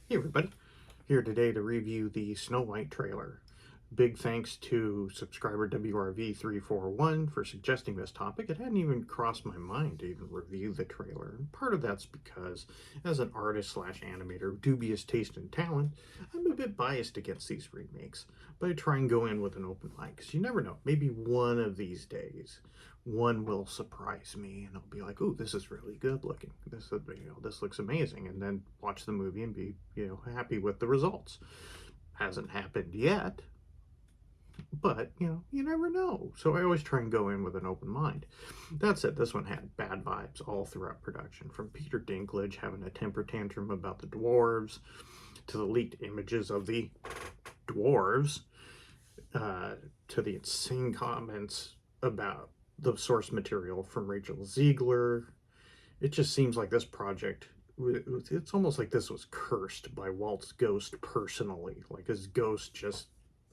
Hey everybody, here today to review the Snow White trailer. Big thanks to subscriber WRV341 for suggesting this topic. It hadn't even crossed my mind to even review the trailer. Part of that's because, as an artist slash animator of dubious taste and talent, I'm a bit biased against these remakes. But I try and go in with an open mind, because you never know. Maybe one of these days, one will surprise me, and I'll be like, "Ooh, this is really good looking. This looks amazing," and then watch the movie and be, happy with the results. Hasn't happened yet, but you never know. So I always try and go in with an open mind. That said, this one had bad vibes all throughout production, from Peter Dinklage having a temper tantrum about the dwarves, to the leaked images of the dwarves, uh, to the insane comments about the source material from Rachel Ziegler. It just seems like this project, it's almost like this was cursed by Walt's ghost personally. Like his ghost just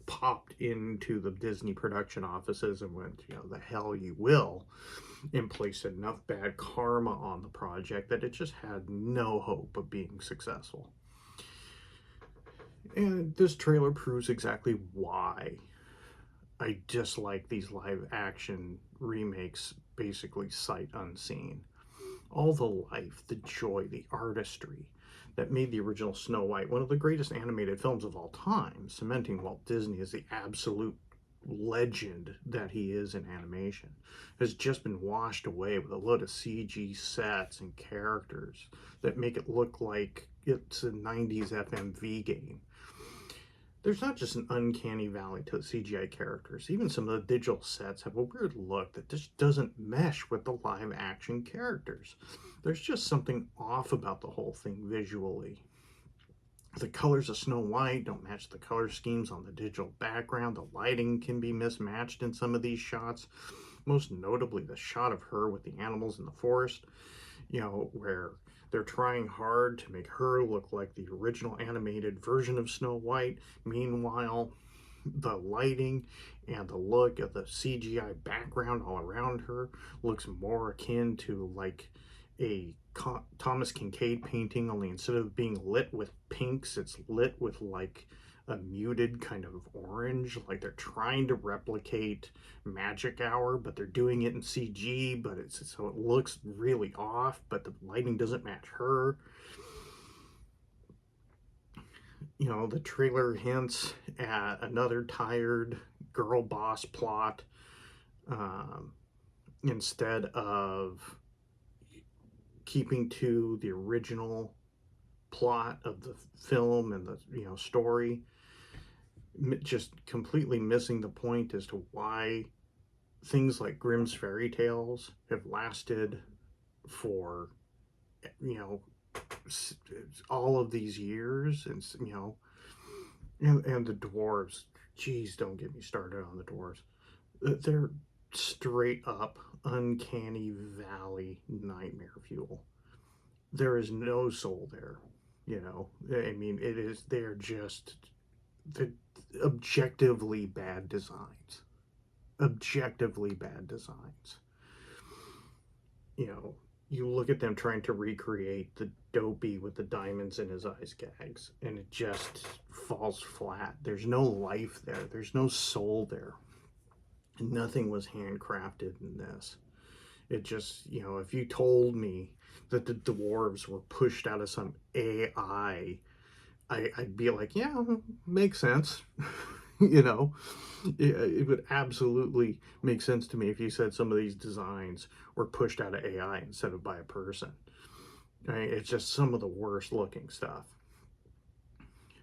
popped into the Disney production offices and went, the hell you will, and placed enough bad karma on the project that it just had no hope of being successful. And this trailer proves exactly why I dislike these live action remakes, basically sight unseen. All the life, the joy, the artistry that made the original Snow White one of the greatest animated films of all time, cementing Walt Disney as the absolute legend that he is in animation, has just been washed away with a load of CG sets and characters that make it look like it's a 90s FMV game. There's not just an uncanny valley to the CGI characters. Even some of the digital sets have a weird look that just doesn't mesh with the live action characters. There's just something off about the whole thing visually. The colors of Snow White don't match the color schemes on the digital background. The lighting can be mismatched in some of these shots. Most notably, the shot of her with the animals in the forest, where they're trying hard to make her look like the original animated version of Snow White. Meanwhile, the lighting and the look of the CGI background all around her looks more akin to like a Thomas Kincaid painting, only instead of being lit with pinks, it's lit with like a muted kind of orange. Like they're trying to replicate Magic Hour, but they're doing it in CG, but it's so it looks really off, but the lighting doesn't match her. The trailer hints at another tired girl boss plot, um, instead of keeping to the original plot of the film and the story. Just completely missing the point as to why things like Grimm's fairy tales have lasted for you know all of these years, and the dwarves. Geez, don't get me started on the dwarves. They're straight up uncanny valley nightmare fuel. There is no soul there. I mean, it is. They're just the objectively bad designs. Objectively bad designs. You know, you look at them trying to recreate the dopey with the diamonds in his eyes gags, and it just falls flat. There's no life there. There's no soul there. Nothing was handcrafted in this. It just, if you told me that the dwarves were pushed out of some AI, I'd be like, yeah, makes sense. It would absolutely make sense to me if you said some of these designs were pushed out of AI instead of by a person. Right? It's just some of the worst looking stuff.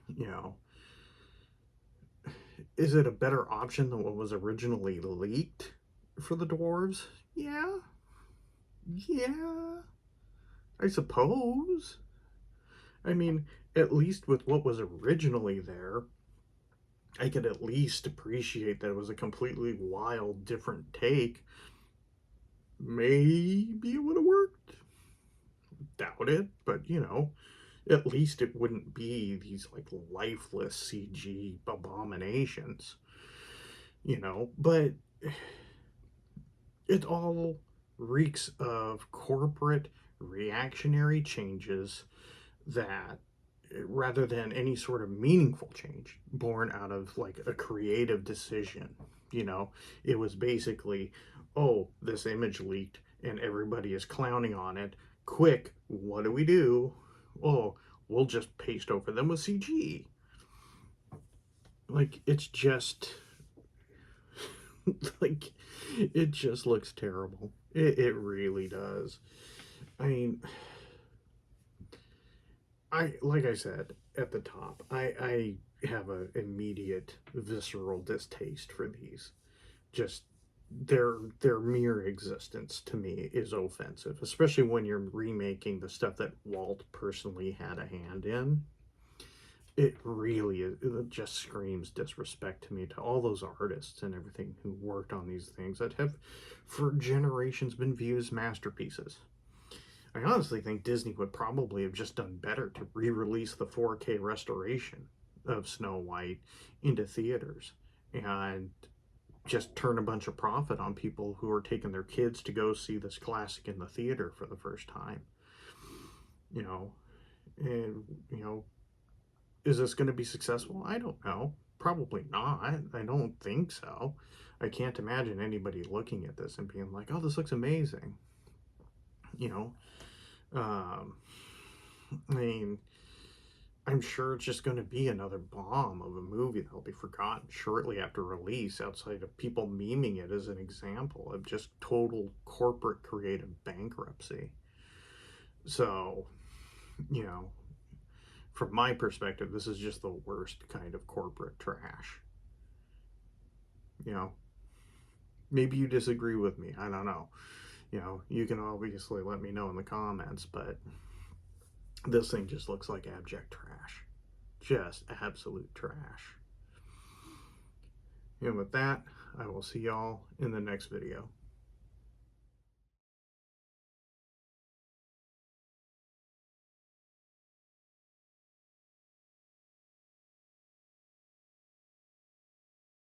You know, is it a better option than what was originally leaked for the dwarves? Yeah, yeah, I suppose. I mean, at least with what was originally there, I could at least appreciate that it was a completely wild, different take. Maybe it would have worked. Doubt it, but at least it wouldn't be these like lifeless CG abominations. But it all reeks of corporate reactionary changes that rather than any sort of meaningful change born out of like a creative decision. You know, it was basically, oh, this image leaked and everybody is clowning on it. Quick, what do we do? Oh, we'll just paste over them with CG. Like, it's just like, it just looks terrible. It really does. I mean, like I said at the top, I have an immediate visceral distaste for these. Just their mere existence to me is offensive, especially when you're remaking the stuff that Walt personally had a hand in. It really is, it just screams disrespect to me, to all those artists and everything who worked on these things that have for generations been viewed as masterpieces. I honestly think Disney would probably have just done better to re-release the 4K restoration of Snow White into theaters and just turn a bunch of profit on people who are taking their kids to go see this classic in the theater for the first time. You know, and is this going to be successful? I don't know. Probably not. I don't think so. I can't imagine anybody looking at this and being like, "Oh, this looks amazing." You know, um, I mean, I'm sure it's just going to be another bomb of a movie that'll be forgotten shortly after release, outside of people memeing it as an example of just total corporate creative bankruptcy. So, you know, from my perspective, this is just the worst kind of corporate trash. You know, maybe you disagree with me. I don't know. You can obviously let me know in the comments, but this thing just looks like abject trash. Just absolute trash. And with that, I will see y'all in the next video.